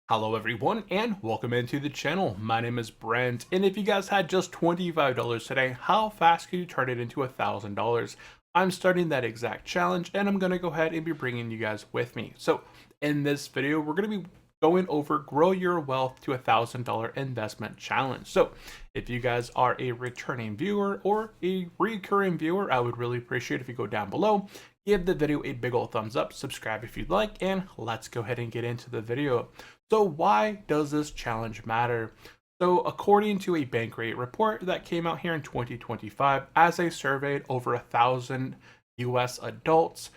Hello everyone and welcome into the channel. My name is Brent, and if you guys had just $25 today, how fast could you turn it into $1,000? I'm starting that exact challenge and I'm going to go ahead and be bringing you guys with me. So in this video, we're going to be going over grow your wealth to $1,000 investment challenge. So if you guys are a returning viewer or a recurring viewer, I would really appreciate if you go down below, give the video a big old thumbs up, subscribe if you'd like, and let's go ahead and get into the video. So why does this challenge matter? So according to a Bankrate report that came out here in 2025, as they surveyed over 1,000 US adults,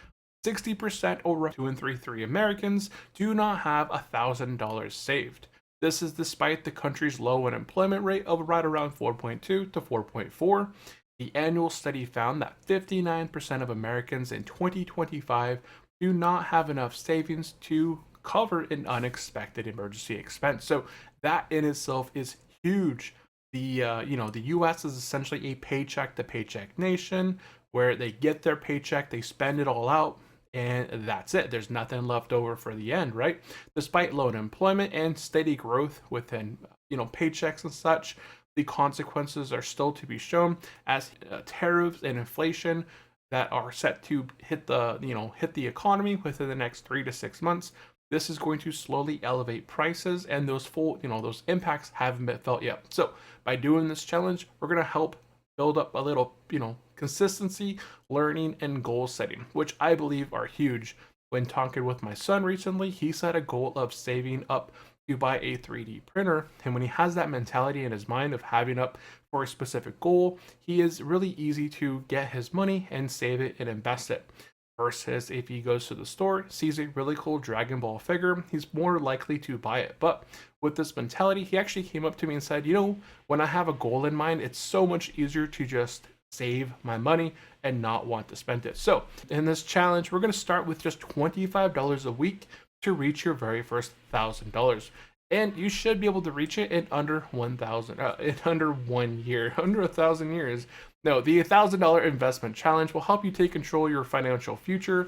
60% or 2 and 3 Americans do not have $1,000 saved. This is despite the country's low unemployment rate of right around 4.2 to 4.4. The annual study found that 59% of Americans in 2025 do not have enough savings to cover an unexpected emergency expense. So that in itself is huge. The U.S. is essentially a paycheck to paycheck nation where they get their paycheck, they spend it all out, and that's it. There's nothing left over for the end, right? Despite low unemployment and steady growth within paychecks and such, the consequences are still to be shown as tariffs and inflation that are set to hit the economy within the next 3 to 6 months. This is going to slowly elevate prices, and those impacts haven't been felt yet. So by doing this challenge, we're going to help build up a little consistency, learning, and goal setting, which I believe are huge. When talking with my son recently, he set a goal of saving up to buy a 3D printer, and when he has that mentality in his mind of having up for a specific goal, he is really easy to get his money and save it and invest it. Versus if he goes to the store, sees a really cool Dragon Ball figure, he's more likely to buy it. But with this mentality, he actually came up to me and said, when I have a goal in mind, it's so much easier to just save my money and not want to spend it. So in this challenge, we're going to start with just $25 a week to reach your very first $1,000. And you should be able to reach it in under 1,000, in under 1 year, under 1,000 years. No, the $1,000 investment challenge will help you take control of your financial future.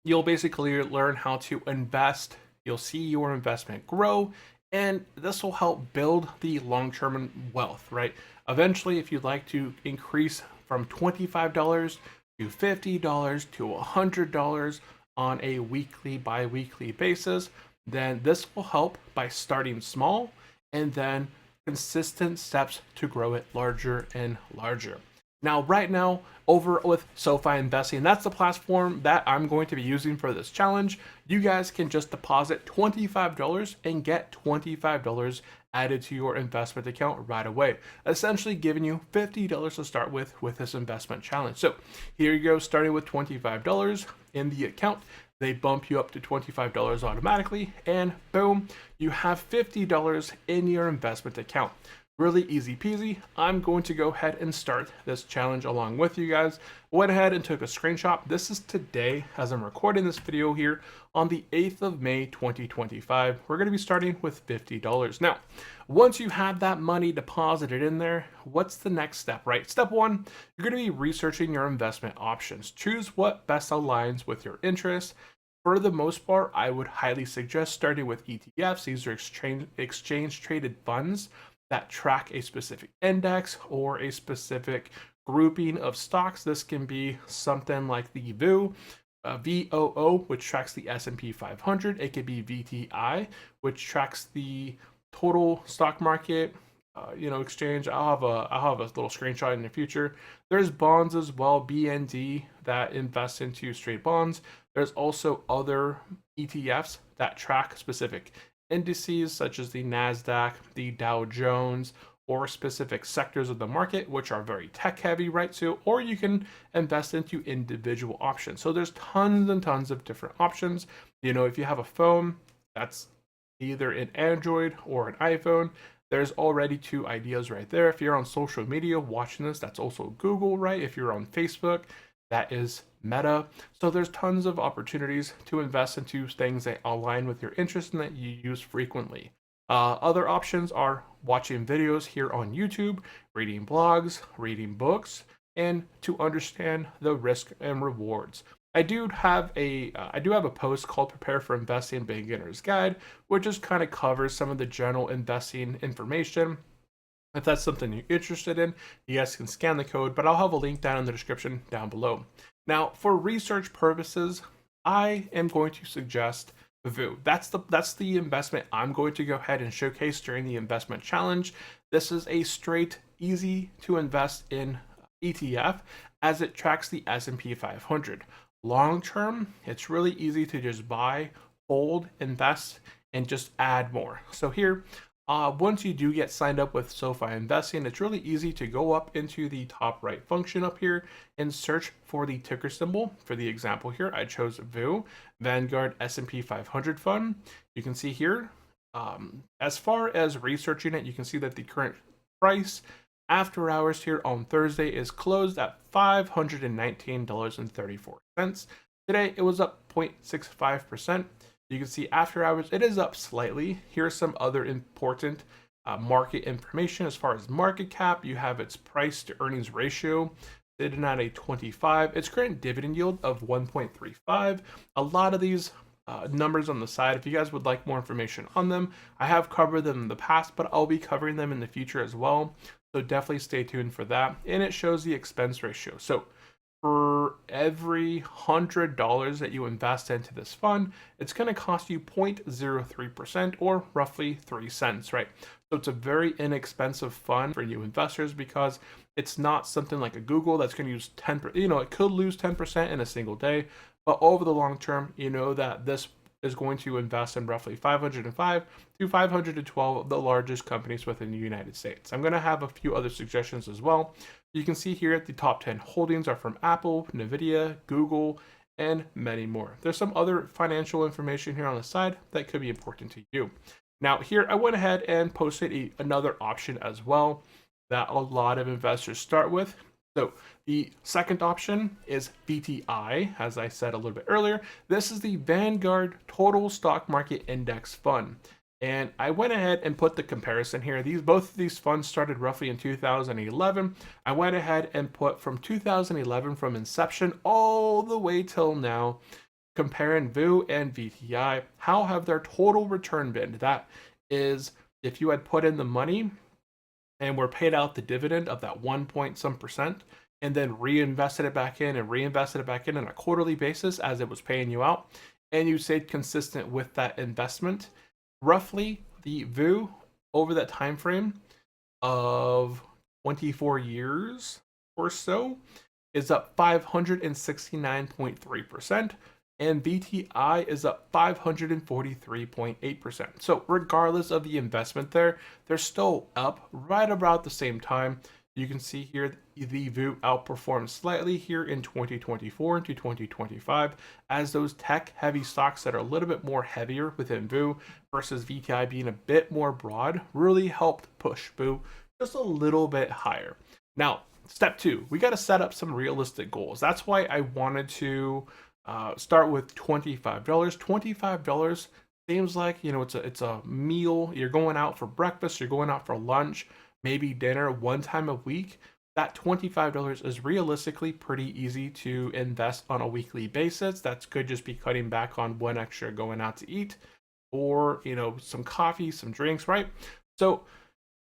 You'll basically learn how to invest. You'll see your investment grow, and this will help build the long-term wealth, right? Eventually, if you'd like to increase from $25 to $50 to $100 on a weekly, bi-weekly basis, then this will help by starting small and then consistent steps to grow it larger and larger. Now, right now, over with SOFI Investing, that's the platform that I'm going to be using for this challenge. You guys can just deposit $25 and get $25 added to your investment account right away, essentially giving you $50 to start with this investment challenge. So here you go, starting with $25 in the account. They bump you up to $25 automatically, and boom, you have $50 in your investment account. Really easy peasy. I'm going to go ahead and start this challenge along with you guys. Went ahead and took a screenshot. This is today as I'm recording this video here on the 8th of May 2025. We're going to be starting with $50. Now, once you have that money deposited in there, what's the next step, right? Step one, you're going to be researching your investment options. Choose what best aligns with your interests. For the most part, I would highly suggest starting with ETFs. These are exchange traded funds that track a specific index or a specific grouping of stocks. This can be something like the VOO, which tracks the S&P 500. It could be VTI, which tracks the total stock market exchange. I'll have a little screenshot in the future. There's bonds as well, BND, that invests into straight bonds. There's also other ETFs that track specific indices such as the NASDAQ, the Dow Jones, or specific sectors of the market, which are very tech heavy, right? So, or you can invest into individual options. So there's tons and tons of different options. If you have a phone that's either an Android or an iPhone, there's already two ideas right there. If you're on social media watching this, that's also Google, right? If you're on Facebook, that is Meta. So there's tons of opportunities to invest into things that align with your interest and that you use frequently. Other options are watching videos here on YouTube, reading blogs, reading books, and to understand the risk and rewards. I do have a post called "Prepare for Investing Beginner's Guide," which just kind of covers some of the general investing information. If that's something you're interested in, you guys can scan the code, but I'll have a link down in the description down below. Now, for research purposes, I am going to suggest VU. That's the investment I'm going to go ahead and showcase during the investment challenge. This is a straight, easy to invest in ETF as it tracks the S&P 500. Long term, it's really easy to just buy, hold, invest, and just add more. So here, once you do get signed up with SOFI Investing, it's really easy to go up into the top right function up here and search for the ticker symbol. For the example here, I chose VU, Vanguard S&P 500 Fund. You can see here, as far as researching it, you can see that the current price after hours here on Thursday is closed at $519.34. Today, it was up 0.65%. You can see after hours, it is up slightly. Here's some other important market information. As far as market cap, you have its price to earnings ratio sitting at a 25. Its current dividend yield of 1.35. A lot of these numbers on the side, if you guys would like more information on them, I have covered them in the past, but I'll be covering them in the future as well. So definitely stay tuned for that. And it shows the expense ratio. So for every $100 that you invest into this fund, it's going to cost you 0.03% or roughly 3 cents, right? So it's a very inexpensive fund for new investors because it's not something like a Google that's going to use 10%, it could lose 10% in a single day, but over the long term, you know that this is going to invest in roughly 505 to 512 of the largest companies within the United States. I'm going to have a few other suggestions as well. You can see here the top 10 holdings are from Apple, Nvidia, Google, and many more. There's some other financial information here on the side that could be important to you. Now here I went ahead and posted another option as well that a lot of investors start with. So the second option is VTI, as I said a little bit earlier. This is the Vanguard Total Stock Market Index Fund. And I went ahead and put the comparison here. Both of these funds started roughly in 2011. I went ahead and put from 2011 from inception all the way till now, comparing VU and VTI. How have their total return been? That is, if you had put in the money and were paid out the dividend of that 1 point some percent, and then reinvested it back in and reinvested it back in on a quarterly basis as it was paying you out, and you stayed consistent with that investment, roughly the VU over that time frame of 24 years or so is up 569.3%, and VTI is up 543.8%. So regardless of the investment there, they're still up right about the same time. You can see here the VU outperformed slightly here in 2024 into 2025 as those tech heavy stocks that are a little bit more heavier within VU versus VTI being a bit more broad really helped push VU just a little bit higher. Now, step 2, we got to set up some realistic goals. That's why I wanted to start with $25. $25 seems like, it's a meal. You're going out for breakfast, you're going out for lunch, maybe dinner one time a week. That $25 is realistically pretty easy to invest on a weekly basis. That could just be cutting back on one extra going out to eat, or some coffee, some drinks, right? So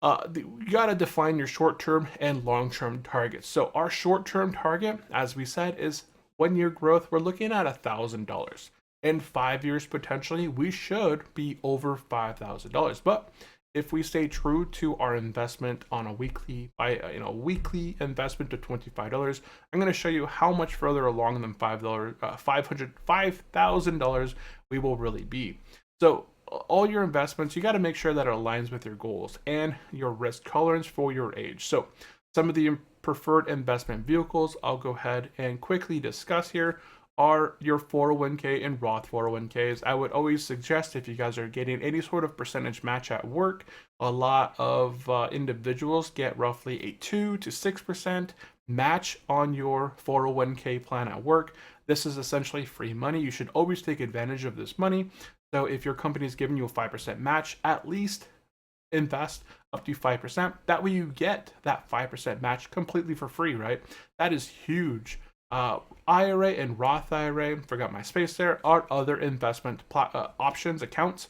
you got to define your short-term and long-term targets. So our short-term target, as we said, is 1 year growth. We're looking at $1,000. In 5 years, potentially, we should be over $5,000. But if we stay true to our investment on a weekly investment of $25, I'm going to show you how much further along than $5,000 we will really be. So all your investments, you got to make sure that it aligns with your goals and your risk tolerance for your age. So some of the preferred investment vehicles I'll go ahead and quickly discuss here are your 401k and Roth 401ks. I would always suggest, if you guys are getting any sort of percentage match at work, a lot of individuals get roughly a 2 to 6% match on your 401k plan at work. This is essentially free money. You should always take advantage of this money. So if your company is giving you a 5% match, at least invest up to 5%. That way you get that 5% match completely for free, right? That is huge. IRA and Roth IRA, forgot my space there, are other investment options, accounts.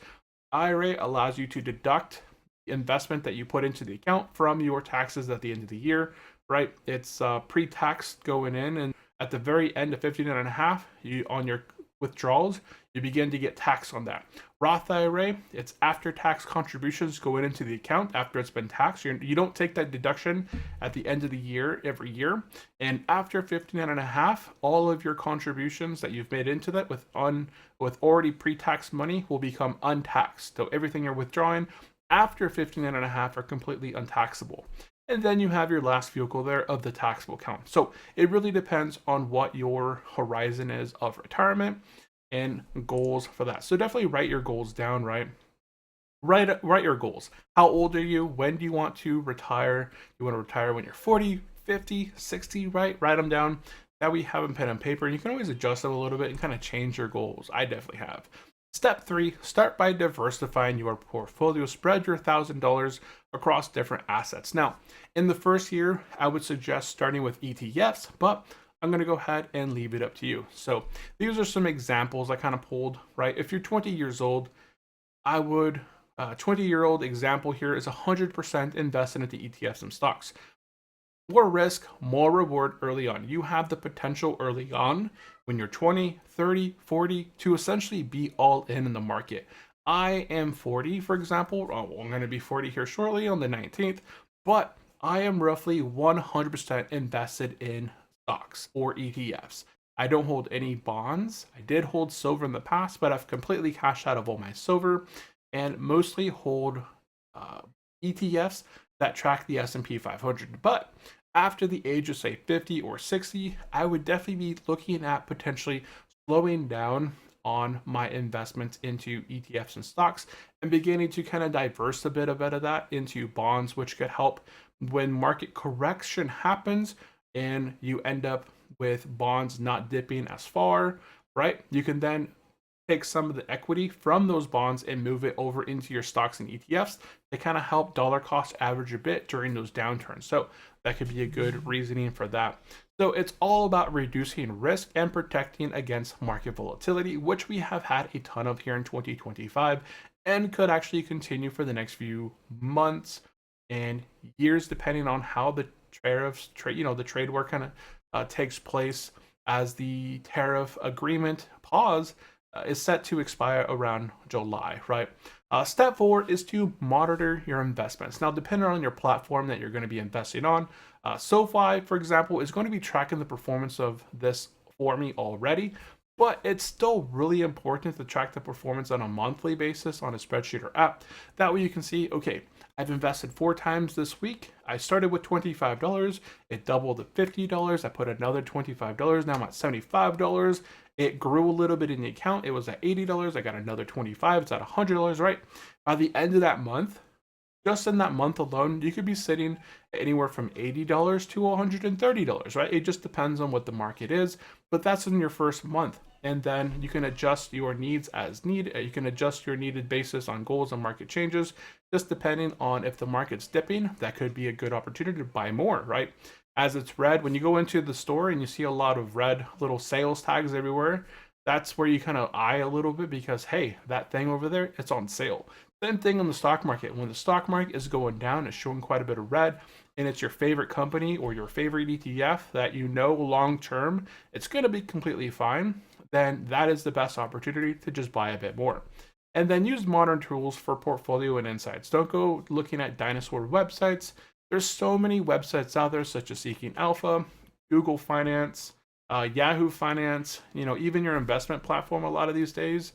IRA allows you to deduct investment that you put into the account from your taxes at the end of the year, right? It's pre-tax going in, and at the very end of 59 and a half, you on your withdrawals, you begin to get taxed on that. Roth IRA, it's after tax contributions going into the account after it's been taxed. You don't take that deduction at the end of the year every year. And after 59 and a half, all of your contributions that you've made into that with already pre-tax money will become untaxed. So everything you're withdrawing after 59 and a half are completely untaxable. And then you have your last vehicle there of the taxable account. So it really depends on what your horizon is of retirement and goals for that. So definitely write your goals down, right? Write your goals. How old are you? When do you want to retire? You want to retire when you're 40, 50, 60, right? Write them down. That way you have them pen and paper. And you can always adjust them a little bit and kind of change your goals. I definitely have. Step 3, start by diversifying your portfolio. Spread your $1,000 across different assets. Now, in the first year, I would suggest starting with ETFs, but I'm going to go ahead and leave it up to you. So these are some examples I kind of pulled, right? If you're 20 years old, I would, 20-year-old example here is 100% invested into ETFs and stocks. More risk, more reward early on. You have the potential early on when you're 20, 30, 40 to essentially be all in the market. I am 40, for example. I'm going to be 40 here shortly on the 19th, but I am roughly 100% invested in stocks or ETFs. I don't hold any bonds. I did hold silver in the past, but I've completely cashed out of all my silver and mostly hold ETFs that track the S&P 500. But after the age of say 50 or 60, I would definitely be looking at potentially slowing down on my investments into ETFs and stocks and beginning to kind of diverse a bit of that into bonds, which could help when market correction happens and you end up with bonds not dipping as far, right? You can then take some of the equity from those bonds and move it over into your stocks and ETFs to kind of help dollar cost average a bit during those downturns. So that could be a good reasoning for that. So it's all about reducing risk and protecting against market volatility, which we have had a ton of here in 2025 and could actually continue for the next few months and years, depending on how the the trade war kind of takes place as the tariff agreement pause is set to expire around July, right? Step 4 is to monitor your investments. Now, depending on your platform that you're going to be investing on, SOFI, for example, is going to be tracking the performance of this for me already, but it's still really important to track the performance on a monthly basis on a spreadsheet or app. That way you can see, okay, I've invested 4 times this week. I started with $25. It doubled to $50. I put another $25. Now I'm at $75. It grew a little bit in the account. It was at $80. I got another $25. It's at $100, right? By the end of that month, just in that month alone, you could be sitting anywhere from $80 to $130, right? It just depends on what the market is, but that's in your first month. And then you can adjust your needs as need. You can adjust your needed basis on goals and market changes, just depending on if the market's dipping. That could be a good opportunity to buy more, right? As it's red, when you go into the store and you see a lot of red little sales tags everywhere, that's where you kind of eye a little bit because, hey, that thing over there, it's on sale. Same thing on the stock market. When the stock market is going down, it's showing quite a bit of red, and it's your favorite company or your favorite ETF that you know long term, it's going to be completely fine, then that is the best opportunity to just buy a bit more. And then use modern tools for portfolio and insights. Don't go looking at dinosaur websites. There's so many websites out there, such as Seeking Alpha, Google Finance, Yahoo Finance, even your investment platform a lot of these days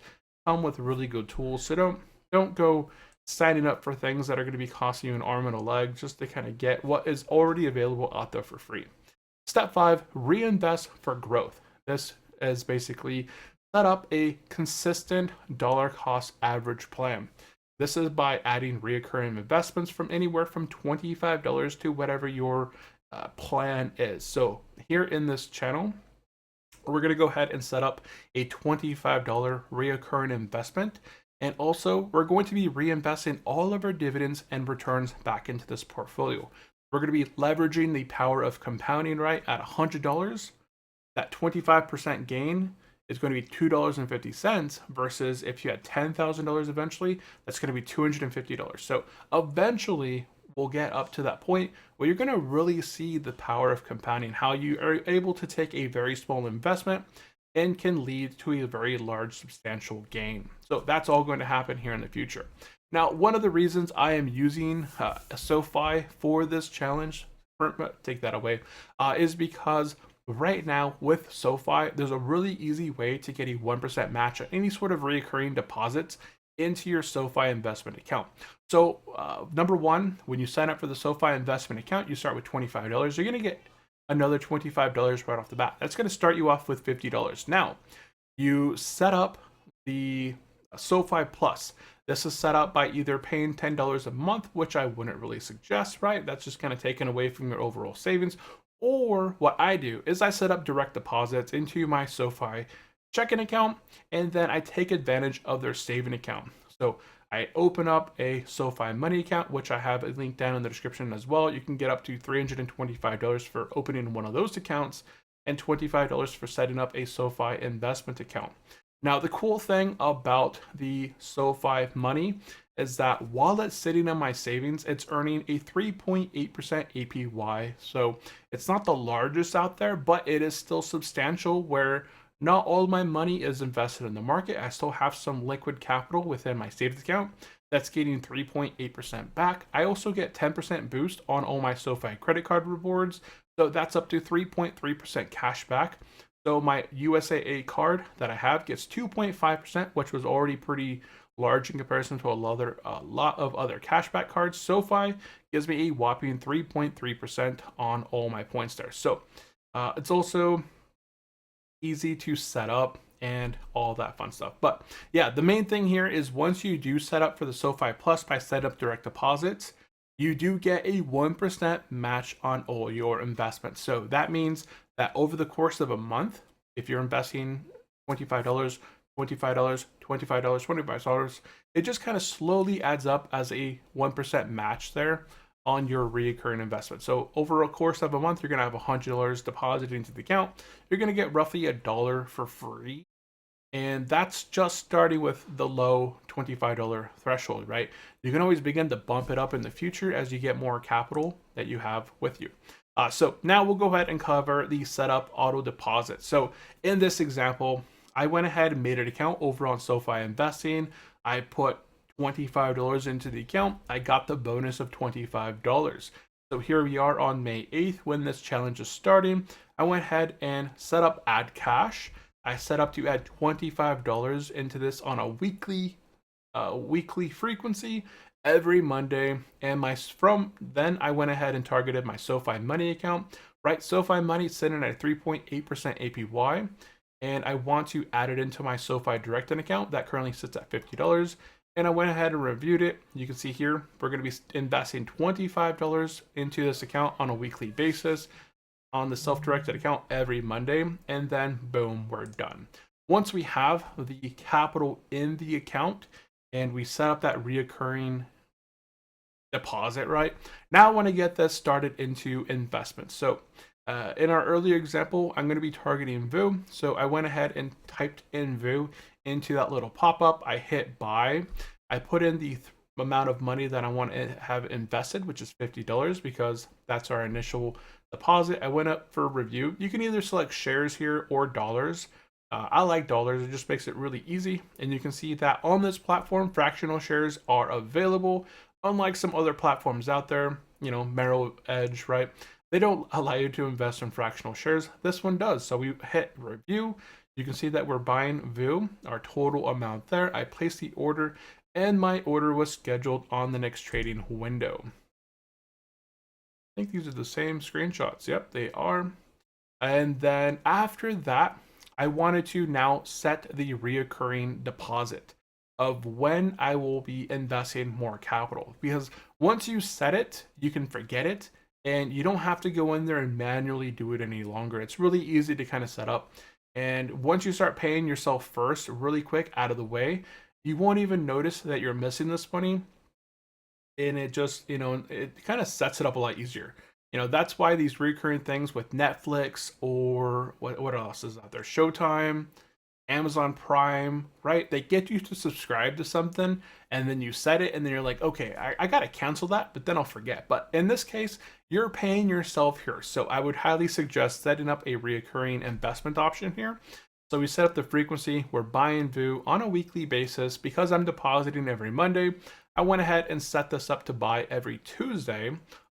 come with really good tools. So don't go signing up for things that are going to be costing you an arm and a leg just to kind of get what is already available out there for free. Step 5, reinvest for growth. This is basically set up a consistent dollar cost average plan. This is by adding recurring investments from anywhere from $25 to whatever your plan is. So here in this channel, we're going to go ahead and set up a $25 recurring investment. And also, we're going to be reinvesting all of our dividends and returns back into this portfolio. We're going to be leveraging the power of compounding, right? At $100, that 25% gain is going to be $2.50 versus if you had $10,000 eventually, that's going to be $250. So eventually we'll get up to that point where you're going to really see the power of compounding, how you are able to take a very small investment and can lead to a very large substantial gain. So that's all going to happen here in the future. Now, one of the reasons I am using SOFI for this challenge, take that away, is because right now with SOFI, there's a really easy way to get a 1% match on any sort of recurring deposits into your SOFI investment account. So number one, when you sign up for the SOFI investment account, you start with $25. You're going to get another $25 right off the bat. That's going to start you off with $50. Now, you set up the SOFI Plus. This is set up by either paying $10 a month, which I wouldn't really suggest, right? That's just kind of taken away from your overall savings. Or what I do is I set up direct deposits into my SOFI checking account, and then I take advantage of their saving account. So I open up a SOFI money account, which I have a link down in the description as well. You can get up to $325 for opening one of those accounts and $25 for setting up a SOFI investment account. Now, the cool thing about the SOFI money is that while it's sitting in my savings, it's earning a 3.8% APY. So it's not the largest out there, but it is still substantial where not all my money is invested in the market. I still have some liquid capital within my savings account that's getting 3.8% back. I also get 10% boost on all my SOFI credit card rewards. So that's up to 3.3% cash back. So my USAA card that I have gets 2.5%, which was already pretty large in comparison to a lot of other cashback cards. SOFI gives me a whopping 3.3% on all my points there. So it's also easy to set up and all that fun stuff. But yeah, the main thing here is once you do set up for the SOFI Plus by set up direct deposits, you do get a 1% match on all your investments. So that means that over the course of a month, if you're investing $25, $25, $25, $25, it just kind of slowly adds up as a 1% match there on your recurring investment. So over a course of a month, you're going to have $100 deposited into the account. You're going to get roughly $1 for free. And that's just starting with the low $25 threshold, right? You can always begin to bump it up in the future as you get more capital that you have with you. So now we'll go ahead and cover the setup auto deposit. So in this example, I went ahead and made an account over on SOFI Investing. I put $25 into the account. I got the bonus of $25. So here we are on May 8th when this challenge is starting. I went ahead and set up add cash. I set up to add $25 into this on a weekly frequency every Monday, and from then I went ahead and targeted my SOFI money account. Right, SOFI money is sitting at 3.8% APY, and I want to add it into my SOFI direct account that currently sits at $50. And I went ahead and reviewed it. You can see here we're going to be investing $25 into this account on a weekly basis on the self-directed account every Monday, and then boom, we're done. Once we have the capital in the account and we set up that reoccurring deposit, right? Now I want to get this started into investments. So in our earlier example, I'm going to be targeting VU. So I went ahead and typed in VU into that little pop-up. I hit buy. I put in the amount of money that I want to have invested, which is $50 because that's our initial deposit. I went up for review. You can either select shares here or dollars. I like dollars. It just makes it really easy. And you can see that on this platform, fractional shares are available. Unlike some other platforms out there, you know, Merrill Edge, right? They don't allow you to invest in fractional shares. This one does. So we hit review. You can see that we're buying VU, our total amount there. I placed the order and my order was scheduled on the next trading window. I think these are the same screenshots. Yep, they are. And then after that, I wanted to now set the reoccurring deposit of when I will be investing more capital. Because once you set it, you can forget it and you don't have to go in there and manually do it any longer. It's really easy to kind of set up. And once you start paying yourself first really quick out of the way, you won't even notice that you're missing this money. And it just, you know, it kind of sets it up a lot easier. That's why these recurring things with Netflix or what else is out there? Showtime, Amazon Prime, right? They get you to subscribe to something and then you set it and then you're like, okay, I got to cancel that, but then I'll forget. But in this case, you're paying yourself here. So I would highly suggest setting up a reoccurring investment option here. So we set up the frequency. We're buying VU on a weekly basis. Because I'm depositing every Monday, I went ahead and set this up to buy every Tuesday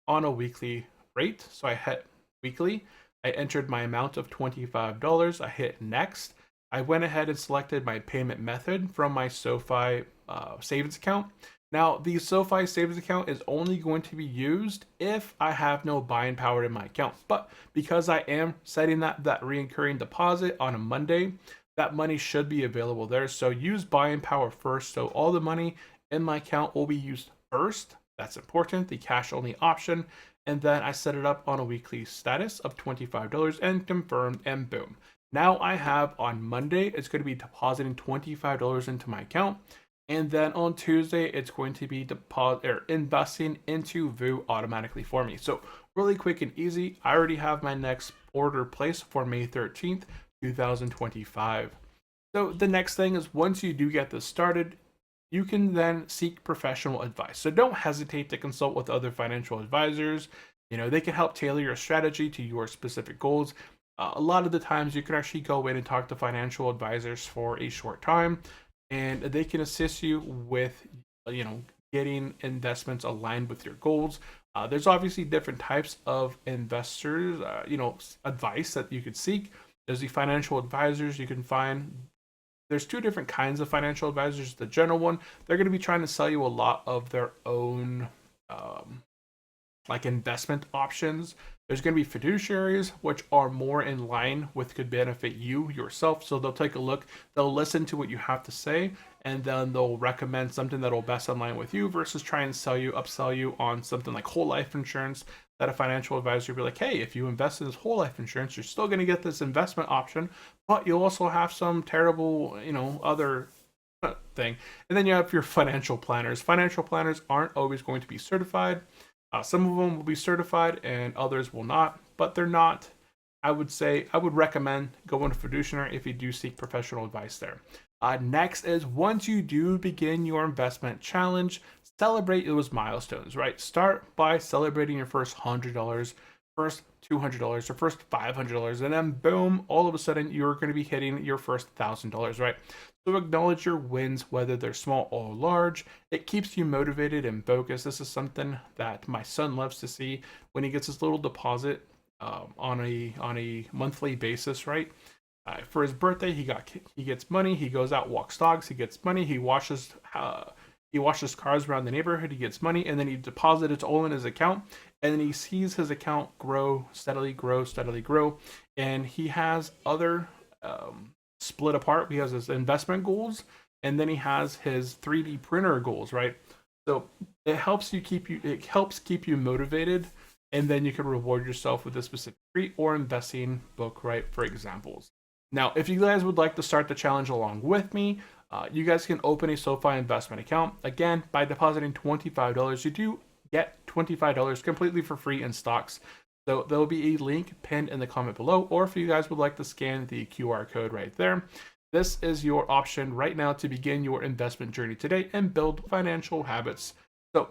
on a weekly rate. So I hit weekly. I entered my amount of $25. I hit next. I went ahead and selected my payment method from my SOFI savings account. Now, the SOFI savings account is only going to be used if I have no buying power in my account. But because I am setting that recurring deposit on a Monday, that money should be available there. So use buying power first. So all the money in my account will be used first. That's important, the cash only option. And then I set it up on a weekly status of $25 and confirmed, and boom. Now I have on Monday, it's going to be depositing $25 into my account. And then on Tuesday, it's going to be investing into VU automatically for me. So really quick and easy. I already have my next order placed for May 13th, 2025. So the next thing is, once you do get this started, you can then seek professional advice. So don't hesitate to consult with other financial advisors. They can help tailor your strategy to your specific goals. A lot of the times you can actually go in and talk to financial advisors for a short time, and they can assist you with, getting investments aligned with your goals. There's obviously different types of investors, advice that you could seek. There's the financial advisors you can find. There's two different kinds of financial advisors. The general one, they're going to be trying to sell you a lot of their own investment options. There's going to be fiduciaries, which are more in line with could benefit you yourself. So they'll take a look, they'll listen to what you have to say, and then they'll recommend something that'll best align with you versus try and upsell you on something like whole life insurance, that a financial advisor will be like, hey, if you invest in this whole life insurance, you're still going to get this investment option, but you'll also have some terrible, other thing. And then you have your financial planners. Financial planners aren't always going to be certified. Some of them will be certified and others will not, but they're not. I would recommend going to fiduciary if you do seek professional advice there. Next is, once you do begin your investment challenge, celebrate those milestones, right? Start by celebrating your first $100, first $200, or first $500, and then boom, all of a sudden you're going to be hitting your first $1,000, right? So acknowledge your wins, whether they're small or large. It keeps you motivated and focused. This is something that my son loves to see when he gets his little deposit on a monthly basis, right? For his birthday, he gets money. He goes out, walks dogs. He gets money. He washes cars around the neighborhood. He gets money, and then he deposits it all in his account. And then he sees his account steadily grow, and he has other split apart. He has his investment goals, and then he has his 3D printer goals, right? So it helps keep you motivated, and then you can reward yourself with a specific treat or investing book, right, for examples. Now, if you guys would like to start the challenge along with me, you guys can open a SoFi investment account. Again, by depositing $25, you do get $25 completely for free in stocks. So there'll be a link pinned in the comment below, or if you guys would like to scan the QR code right there, this is your option right now to begin your investment journey today and build financial habits. So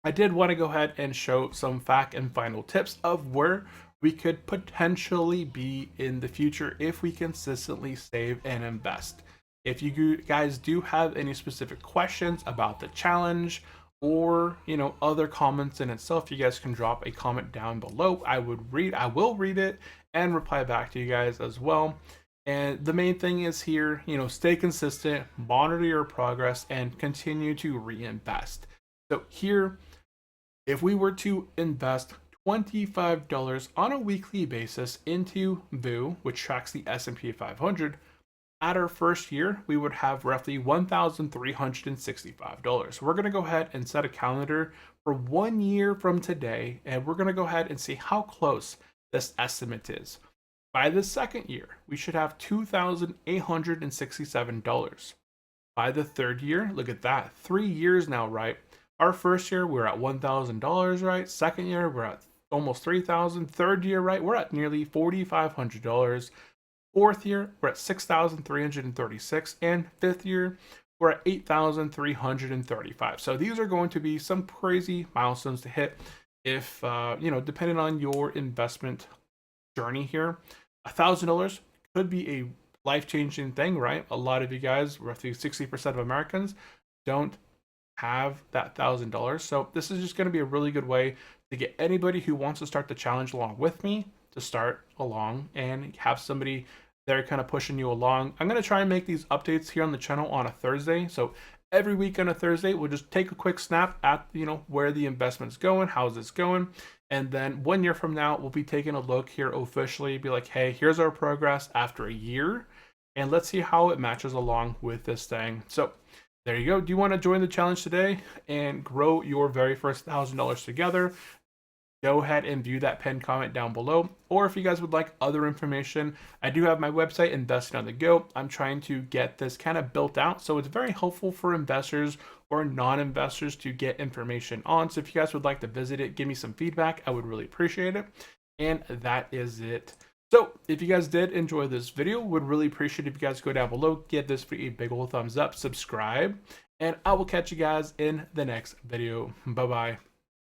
I did want to go ahead and show some fact and final tips of where we could potentially be in the future if we consistently save and invest. If you guys do have any specific questions about the challenge, or other comments in itself, you guys can drop a comment down below. I will read it and reply back to you guys as well. And the main thing is here, stay consistent, monitor your progress, and continue to reinvest. So here, if we were to invest $25 on a weekly basis into VU, which tracks the S&P 500, at our first year, we would have roughly $1,365. We're going to go ahead and set a calendar for 1 year from today, and we're going to go ahead and see how close this estimate is. By the second year, we should have $2,867. By the third year, look at that, 3 years now, right? Our first year, we're at $1,000, right? Second year, we're at almost 3,000. Third year, right, we're at nearly $4,500. Fourth year, we're at 6,336, and fifth year, we're at 8,335. So these are going to be some crazy milestones to hit if, depending on your investment journey here. $1,000 could be a life-changing thing, right? A lot of you guys, roughly 60% of Americans, don't have that $1,000. So this is just going to be a really good way to get anybody who wants to start the challenge along with me to start along and have somebody there kind of pushing you along. I'm going to try and make these updates here on the channel on a Thursday. So every week on a Thursday, we'll just take a quick snap at, where the investment's going, how's this going. And then 1 year from now, we'll be taking a look here officially, be like, hey, here's our progress after a year. And let's see how it matches along with this thing. So there you go. Do you want to join the challenge today and grow your very first $1,000 together? Go ahead and view that pinned comment down below. Or if you guys would like other information, I do have my website, Investing on the Go. I'm trying to get this kind of built out, so it's very helpful for investors or non-investors to get information on. So if you guys would like to visit it, give me some feedback, I would really appreciate it. And that is it. So if you guys did enjoy this video, would really appreciate if you guys go down below, give this video a big old thumbs up, subscribe, and I will catch you guys in the next video. Bye-bye.